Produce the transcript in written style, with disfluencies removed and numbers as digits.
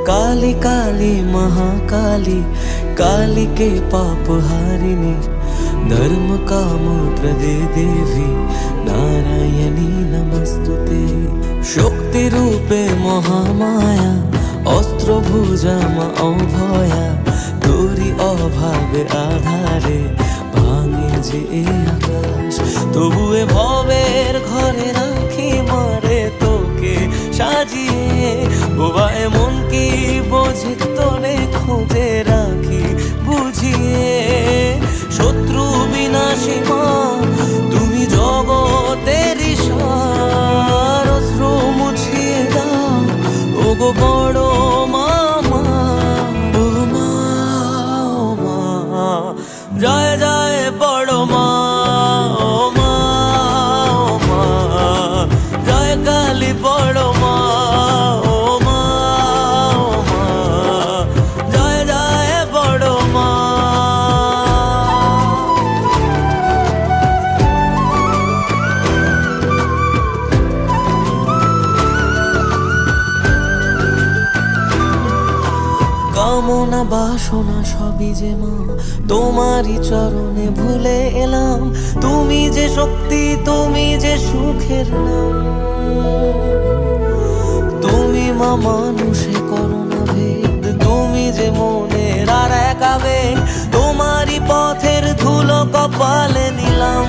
काली काली महाकाली, काली के पाप हारिणी, धर्म काम प्रदे देवी नारायणी नमस्तुते। शक्ति रूपे महामाया, अस्त्र भुजा मा अभया, तोरी अभावे आधारे भांगे जे आकाश। तबुए भवेर घरे राखी मारे तोके সাজিয়ে, বোবা এমন কি বোঝে তোরে খুঁজে রাখি বুঝিয়ে। শত্রু বিনাশী মা তুমি জগতের ঈশ্বর, অশ্রু মুছিয়ে দাও ওগো বড় মামা। ও মা, ও মা, জয় জয় বড় মা। ও মা, ও মা, জয় কালী বড় মা। ও মা, ও মা, জয় জয় বড় মা। কামনা বাসনা সবই যে মা তোমারই চরণে ভুলে এলাম। তুমি যে শক্তি, তুমি যে সুখের নাম। তুমি মা মানুষে করো না ভেদ, তুমি যে মনের আর এক আবেগ। তোমারই পথের ধুলো কপালে নিলাম।